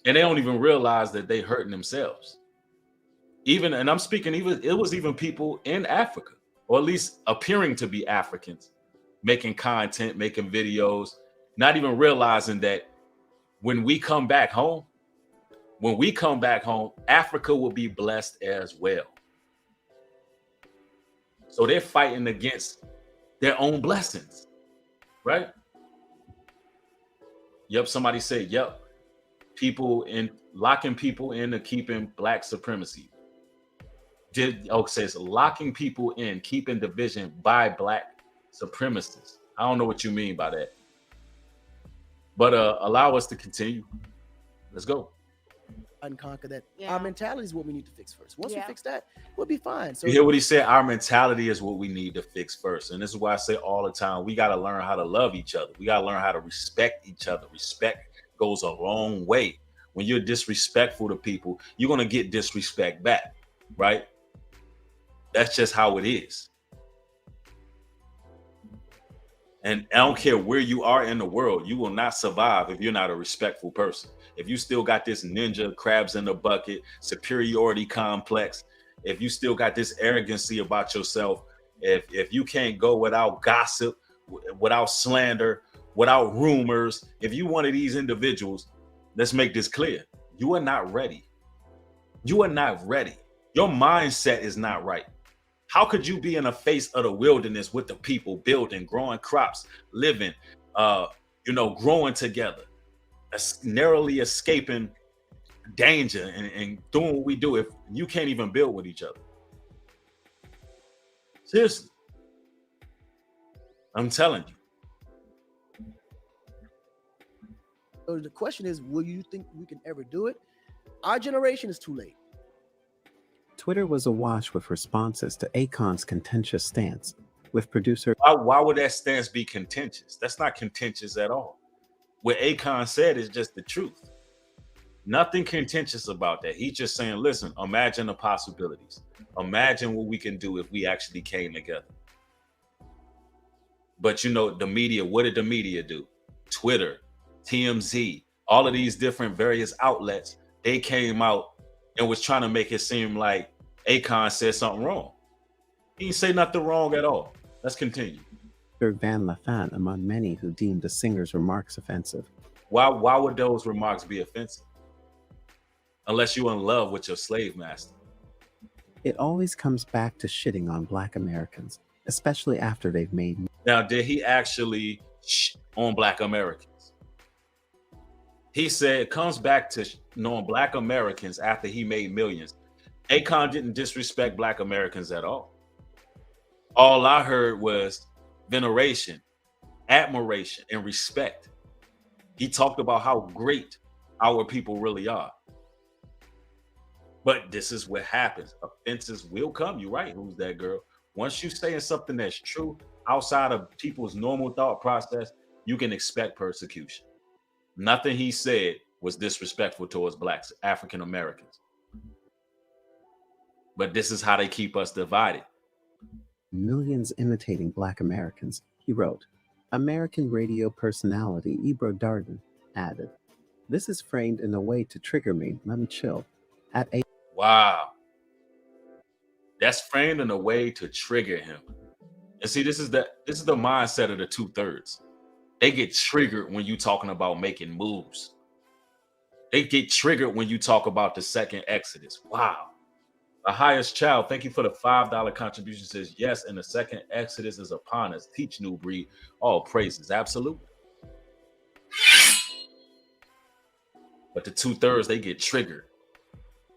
And they don't even realize that they're hurting themselves. Even, and I'm speaking, it was even people in Africa, or at least appearing to be Africans, making content, making videos, not even realizing that when we come back home, Africa will be blessed as well. So they're fighting against their own blessings, right? Yep, somebody said, yep, people in locking people into keeping black supremacy. Says locking people in, keeping division by black supremacists. I don't know what you mean by that. But allow us to continue. Let's go. And conquer that. Yeah. Our mentality is what we need to fix first. Once we fix that, we'll be fine. So you hear what he said? Our mentality is what we need to fix first. And this is why I say all the time, we got to learn how to love each other. We got to learn how to respect each other. Respect goes a long way. when you're disrespectful to people, you're going to get disrespect back, right? That's just how it is. And I don't care where you are in the world, you will not survive if you're not a respectful person. If you still got this ninja crabs in the bucket, superiority complex, if you still got this arrogancy about yourself, if you can't go without gossip, without slander, without rumors, if you one of these individuals, let's make this clear. You are not ready. You are not ready. Your mindset is not right. How could you be in the face of the wilderness with the people building, growing crops, living, growing together, narrowly escaping danger and doing what we do if you can't even build with each other? Seriously. I'm telling you. So the question is, will you think we can ever do it? Our generation is too late. Twitter was awash with responses to Akon's contentious stance, with producer Why would that stance be contentious? That's not contentious at all. What Akon said is just the truth. Nothing contentious about that. He's just saying, listen, imagine the possibilities. Imagine what we can do if we actually came together. But the media, what did the media do? Twitter, TMZ, all of these different various outlets, they came out and was trying to make it seem like Akon said something wrong. He didn't say nothing wrong at all. Let's continue. Van Lafant among many who deemed the singer's remarks offensive. Why would those remarks be offensive? Unless you're in love with your slave master. It always comes back to shitting on Black Americans, especially after they've made. Now, did he actually on Black Americans? He said it comes back to knowing Black Americans after he made millions. Akon didn't disrespect Black Americans at all. All I heard was veneration, admiration, and respect. He talked about how great our people really are. But this is what happens. Offenses will come. You're right. Who's that girl? Once you're saying something that's true outside of people's normal thought process, you can expect persecution. Nothing he said was disrespectful towards Blacks, African Americans. But this is how they keep us divided. Millions imitating Black Americans, he wrote. American radio personality Ebro Darden added, "This is framed in a way to trigger me. Let me chill." Wow. That's framed in a way to trigger him. And see, this is the mindset of the 2/3. They get triggered when you talking about making moves. They get triggered when you talk about the second Exodus. Wow. The highest child, thank you for the $5 contribution, says, yes, and the second Exodus is upon us. Teach New Breed. All praises. Absolutely. But the 2/3, they get triggered.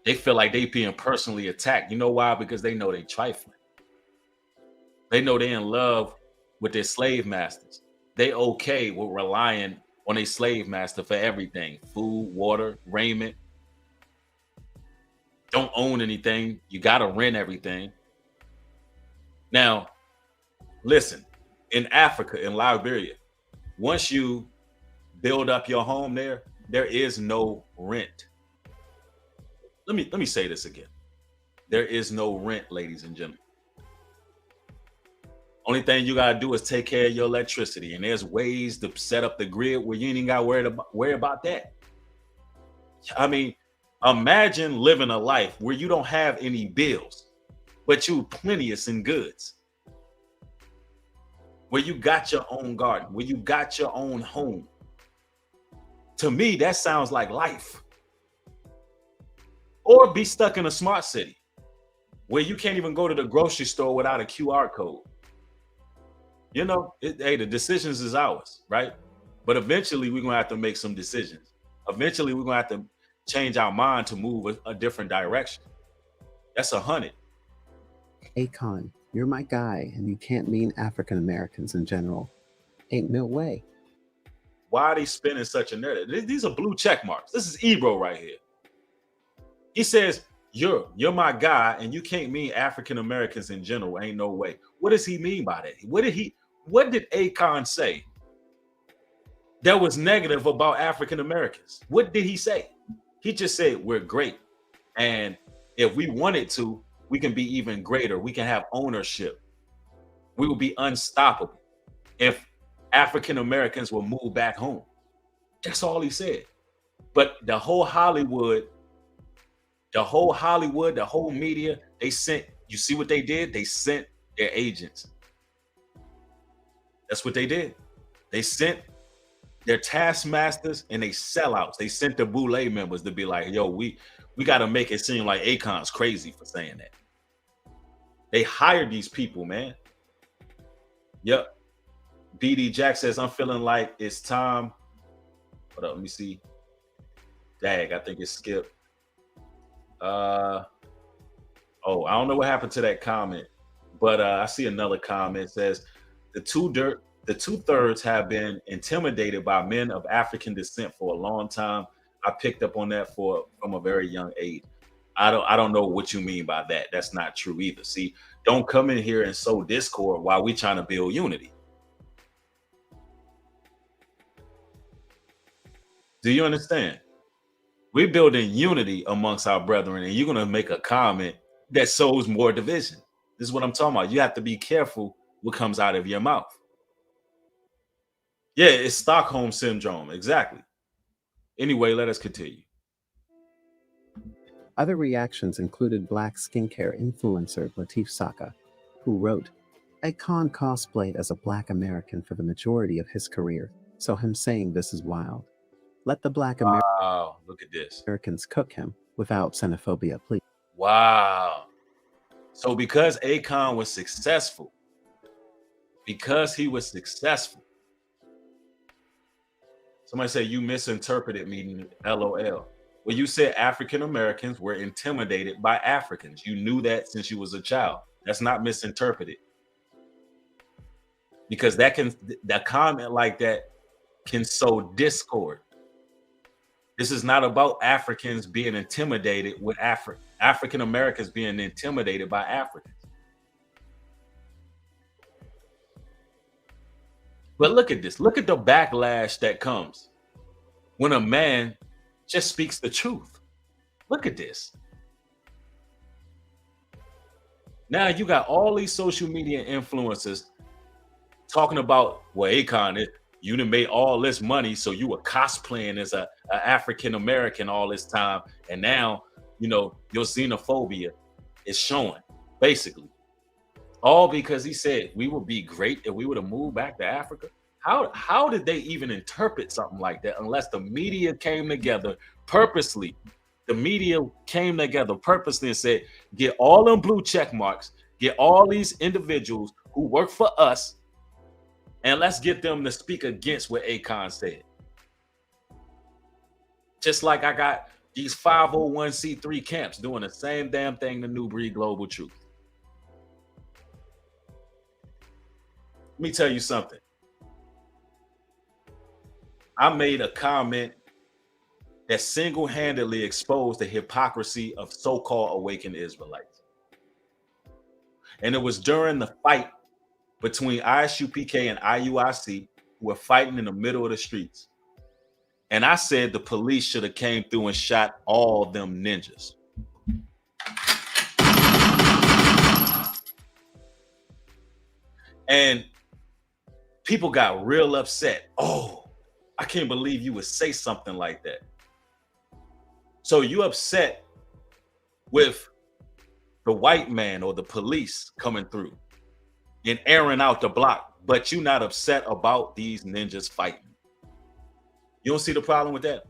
They feel like they being personally attacked. You know why? Because they know they trifling. They know they in love with their slave masters. They okay with relying on a slave master for everything. Food, water, raiment. Don't own anything. You got to rent everything. Now, listen, in Africa, in Liberia, once you build up your home there is no rent. Let me say this again. There is no rent, ladies and gentlemen. Only thing you gotta do is take care of your electricity, and there's ways to set up the grid where you ain't even gotta worry about that. I mean, imagine living a life where you don't have any bills, but you plenteous in goods. Where you got your own garden, where you got your own home. To me, that sounds like life. Or be stuck in a smart city where you can't even go to the grocery store without a QR code. Hey, the decisions is ours, right? But eventually we're gonna have to make some decisions. Eventually we're gonna have to change our mind to move a different direction. That's 100. Akon, you're my guy, and you can't mean African Americans in general. Ain't no way. Why are they spinning such a narrative? These are blue check marks. This is Ebro right here. He says, you're my guy, and you can't mean African Americans in general. Ain't no way. What does he mean by that? What did Akon say that was negative about African Americans? What did he say? He just said we're great. And if we wanted to, we can be even greater. We can have ownership. We will be unstoppable if African Americans will move back home. That's all he said. But the whole Hollywood, the whole media, they sent, you see what they did? They sent their agents. That's what they did. They sent their taskmasters and they sellouts. They sent the Boule members to be like, yo, we got to make it seem like Akon's crazy for saying that. They hired these people, man. Yep. BD Jack says, I'm feeling like it's time. Hold up, let me see. Dag, I think it skipped. I don't know what happened to that comment, but I see another comment. It says the two-thirds have been intimidated by men of African descent for a long time. I picked up on that from a very young age. I don't know what you mean by that. That's not true either. See, don't come in here and sow discord while we trying to build unity. Do you understand? We're building unity amongst our brethren, and you're going to make a comment that sows more division. This is what I'm talking about. You have to be careful what comes out of your mouth. Yeah, it's Stockholm syndrome. Exactly. Anyway, let us continue. Other reactions included Black skincare influencer Latif Saka, who wrote, Akon cosplayed as a Black American for the majority of his career, so him saying this is wild. Let the Black Wow, look at this. Americans cook him without xenophobia, please. Wow. So because Akon was successful, somebody said you misinterpreted me, LOL. Well, you said African Americans were intimidated by Africans. You knew that since you was a child. That's not misinterpreted. Because that comment like that can sow discord. This is not about Africans being intimidated with African Americans being intimidated by Africans. But look at this. Look at the backlash that comes when a man just speaks the truth. Look at this. Now you got all these social media influencers talking about, well, Akon, you done made all this money, so you were cosplaying as a African American all this time, and now your xenophobia is showing, basically. All because he said we would be great if we would have moved back to Africa. How did they even interpret something like that unless the media came together purposely? The media came together purposely and said, get all them blue check marks, get all these individuals who work for us, and let's get them to speak against what Akon said. Just like I got these 501c3 camps doing the same damn thing to New Breed Global Truth. Let me tell you something. I made a comment that single-handedly exposed the hypocrisy of so-called awakened Israelites. And it was during the fight between ISUPK and IUIC, who were fighting in the middle of the streets. And I said the police should have came through and shot all them ninjas. And people got real upset. Oh, I can't believe you would say something like that. So you upset with the white man or the police coming through and airing out the block, but you're not upset about these ninjas fighting. You don't see the problem with that?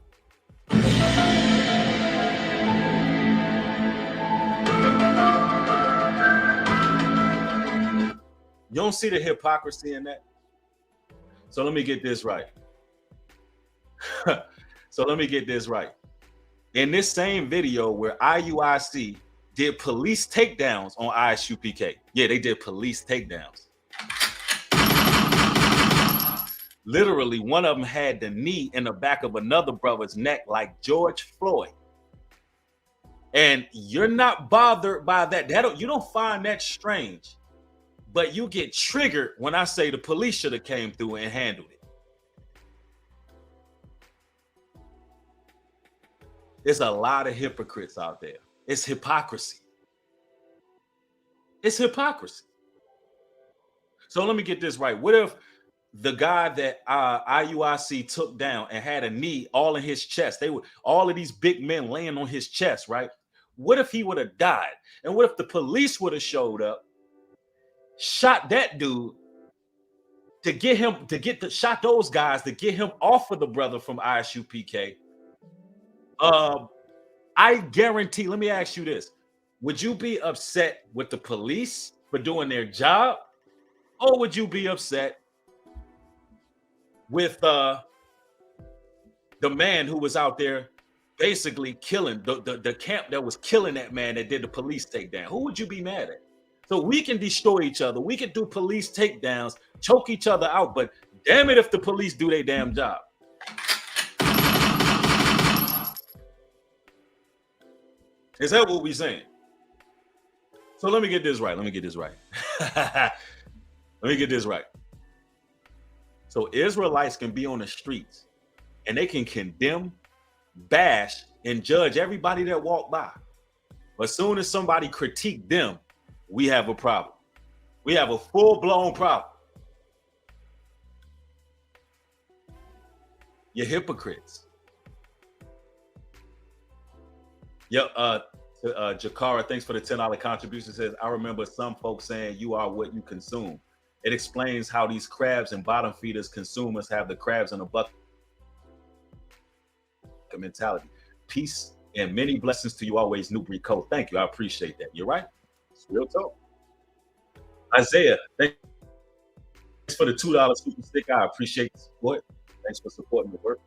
You don't see the hypocrisy in that? So let me get this right. In this same video where IUIC did police takedowns on ISUPK. Yeah, they did police takedowns. Literally, one of them had the knee in the back of another brother's neck like George Floyd. And you're not bothered by that. You don't find that strange. But you get triggered when I say the police should have came through and handled it. There's a lot of hypocrites out there. It's hypocrisy. It's hypocrisy. So let me get this right. What if the guy that IUIC took down and had a knee all in his chest? They were all of these big men laying on his chest, right? What if he would have died? And what if the police would have showed up, shot that dude shot those guys to get him off of the brother from ISUPK? I guarantee, let me ask you this. Would you be upset with the police for doing their job? Or would you be upset with the man who was out there basically killing the camp that was killing that man that did the police takedown? Who would you be mad at? So we can destroy each other. We can do police takedowns, choke each other out, but damn it if the police do their damn job. Is that what we're saying? So let me get this right. Let me get this right. So Israelites can be on the streets and they can condemn, bash, and judge everybody that walk by. But as soon as somebody critique them, we have a problem. We have a full-blown problem. You're hypocrites. Jakara, thanks for the $10 contribution. Says, I remember some folks saying you are what you consume. It explains how these crabs and bottom feeders consumers have the crabs in a bucket mentality. Peace and many blessings to you always, Newbury Code. Thank you. I appreciate that. You're right. It's real talk. Isaiah, thanks for the $2 super stick. I appreciate the support. Thanks for supporting the work.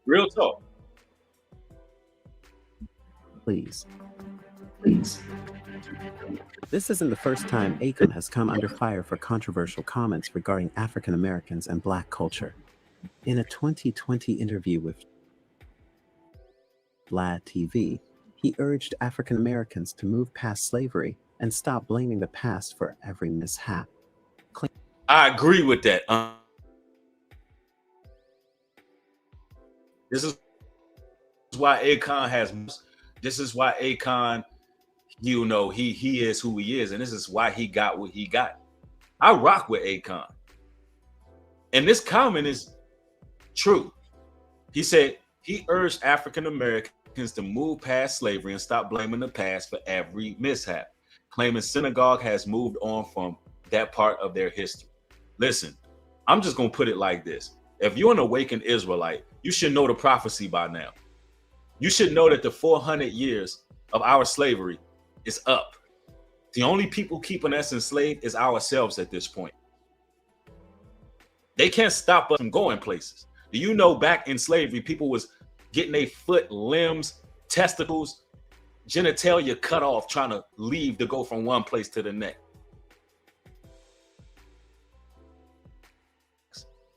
Real talk. Please. This isn't the first time Akon has come under fire for controversial comments regarding African Americans and Black culture. In a 2020 interview with Vlad TV, he urged African Americans to move past slavery and stop blaming the past for every mishap. I agree with that. This is why Akon has. This is why Akon, you know, he is who he is, and this is why he got what he got. I rock with Akon, and this comment is true. He said he urged African Americans to move past slavery and stop blaming the past for every mishap, claiming synagogue has moved on from that part of their history. Listen, I'm just gonna put it like this: if you're an awakened Israelite, you should know the prophecy by now. You should know that the 400 years of our slavery is up. The only people keeping us enslaved is ourselves at this point. They can't stop us from going places. Do you know back in slavery, people was getting their foot, limbs, testicles, genitalia cut off trying to leave to go from one place to the next?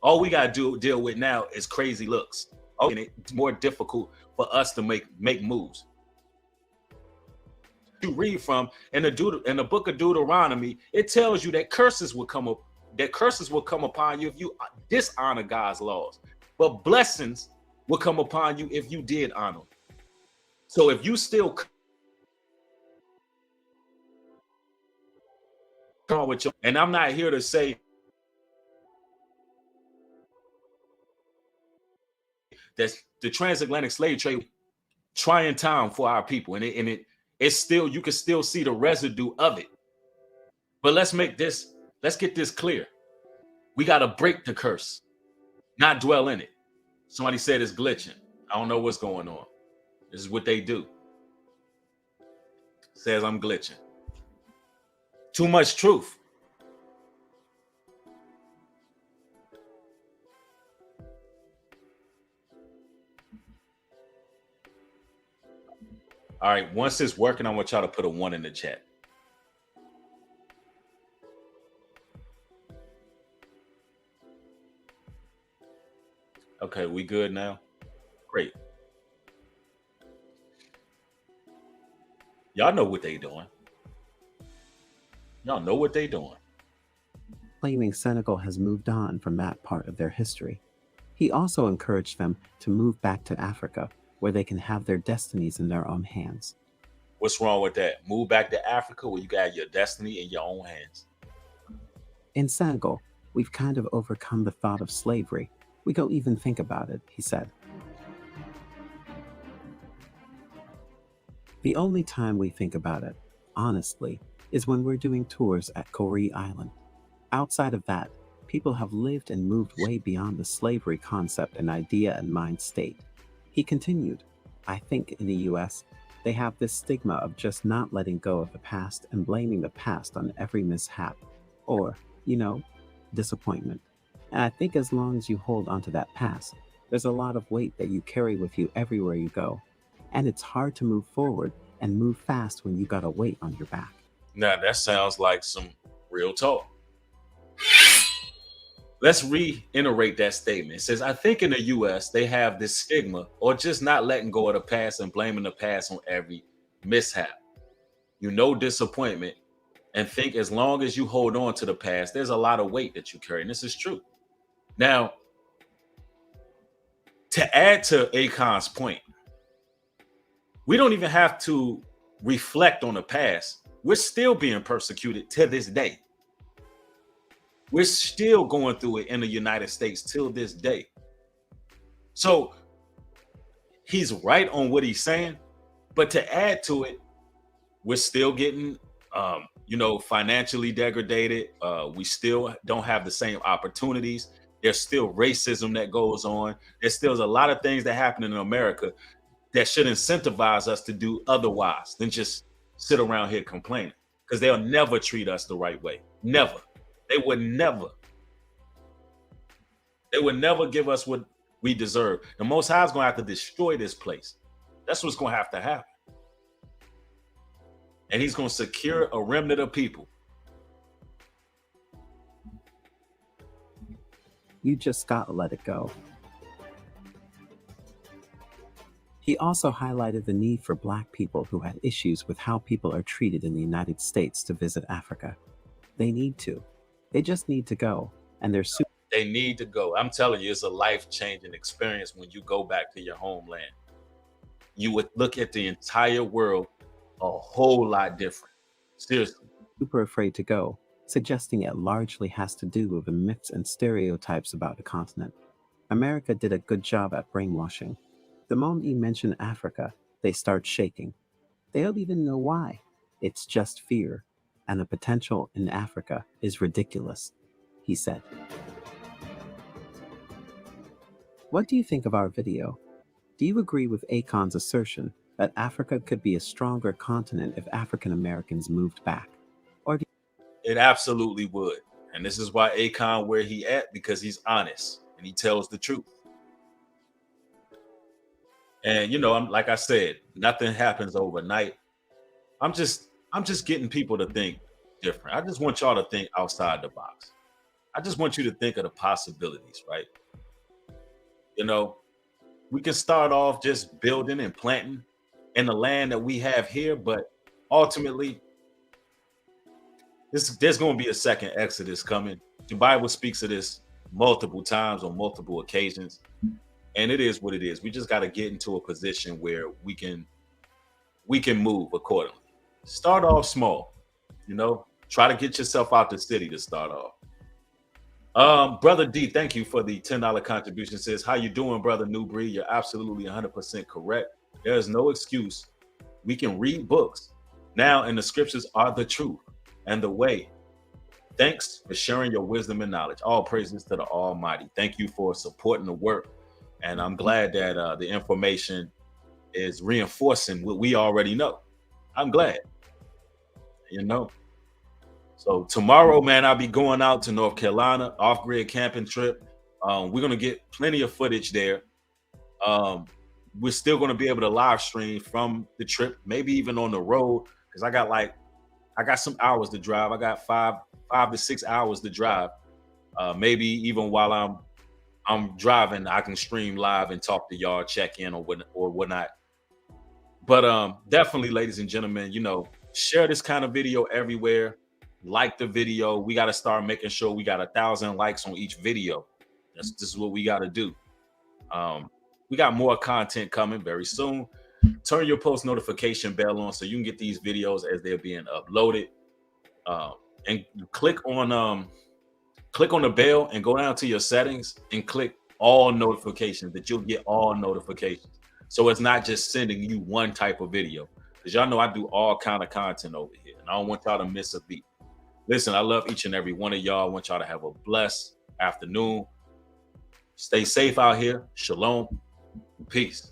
All we got to deal with now is crazy looks. And it's more difficult for us to make moves. You read from in the book of Deuteronomy, it tells you that curses will come upon you if you dishonor God's laws, but blessings will come upon you if you did honor. So if you still come with and I'm not here to say that the transatlantic slave trade trying time for our people, and it's still, you can still see the residue of it. But let's get this clear. We got to break the curse, not dwell in it. Somebody said it's glitching. I don't know what's going on. This is what they do. Says I'm glitching. Too much truth. All right, once it's working, I want y'all to put a 1 in the chat. Okay, we good now? Great. Y'all know what they doing. Claiming Senegal has moved on from that part of their history. He also encouraged them to move back to Africa, where they can have their destinies in their own hands. What's wrong with that? Move back to Africa where you got your destiny in your own hands. In Senegal, we've kind of overcome the thought of slavery. We don't even think about it, he said. The only time we think about it, honestly, is when we're doing tours at Kori Island. Outside of that, people have lived and moved way beyond the slavery concept and idea and mind state. He continued, I think in the US, they have this stigma of just not letting go of the past and blaming the past on every mishap or, disappointment. And I think as long as you hold onto that past, there's a lot of weight that you carry with you everywhere you go. And it's hard to move forward and move fast when you got a weight on your back. Now, that sounds like some real talk. Let's reiterate that statement. It says, I think in the US, they have this stigma or just not letting go of the past and blaming the past on every mishap. Disappointment and think as long as you hold on to the past, there's a lot of weight that you carry. And this is true. Now, to add to Akon's point, we don't even have to reflect on the past. We're still being persecuted to this day. We're still going through it in the United States till this day. So he's right on what he's saying, but to add to it, we're still getting, financially degraded. We still don't have the same opportunities. There's still racism that goes on. There's still a lot of things that happen in America that should incentivize us to do otherwise than just sit around here complaining, because they'll never treat us the right way. Never. They would never give us what we deserve. The Most High is going to have to destroy this place. That's what's going to have to happen. And he's going to secure a remnant of people. You just gotta let it go. He also highlighted the need for Black people who had issues with how people are treated in the United States to visit Africa. They need to. They just need to go. And they need to go. I'm telling you, it's a life-changing experience when you go back to your homeland. You would look at the entire world a whole lot different. Seriously. Super afraid to go, suggesting it largely has to do with the myths and stereotypes about the continent. America did a good job at brainwashing. The moment you mention Africa, they start shaking. They don't even know why. It's just fear. And the potential in Africa is ridiculous, he said. What do you think of our video? Do you agree with Akon's assertion that Africa could be a stronger continent if African Americans moved back? It absolutely would. And this is why Akon where he at, because he's honest and he tells the truth. And I'm like I said, nothing happens overnight. I'm just getting people to think different. I just want y'all to think outside the box. I just want you to think of the possibilities, right? We can start off just building and planting in the land that we have here, but ultimately, there's going to be a second Exodus coming. The Bible speaks of this multiple times on multiple occasions, and it is what it is. We just got to get into a position where we can move accordingly. Start off small, try to get yourself out the city to start off. Brother D, thank you for the $10 contribution. Says, how you doing, brother Newbury? You're absolutely 100% correct. There is no excuse. We can read books now, and the scriptures are the truth and the way. Thanks for sharing your wisdom and knowledge. All praises to the Almighty. Thank you for supporting the work. And I'm glad that the information is reinforcing what we already know. I'm glad, So tomorrow, man, I'll be going out to North Carolina, off-grid camping trip. We're going to get plenty of footage there. We're still going to be able to live stream from the trip, maybe even on the road, because I got some hours to drive. I got 5 to 6 hours to drive. Maybe even while I'm driving, I can stream live and talk to y'all, check in or whatnot. But definitely, ladies and gentlemen, share this kind of video everywhere. Like the video. We got to start making sure we got 1,000 likes on each video. This is what we got to do. We got more content coming very soon. Turn your post notification bell on so you can get these videos as they're being uploaded. And click on the bell and go down to your settings and click all notifications, that you'll get all notifications. So it's not just sending you one type of video, because y'all know I do all kind of content over here, and I don't want y'all to miss a beat. Listen, I love each and every one of y'all. I want y'all to have a blessed afternoon. Stay safe out here. Shalom. Peace.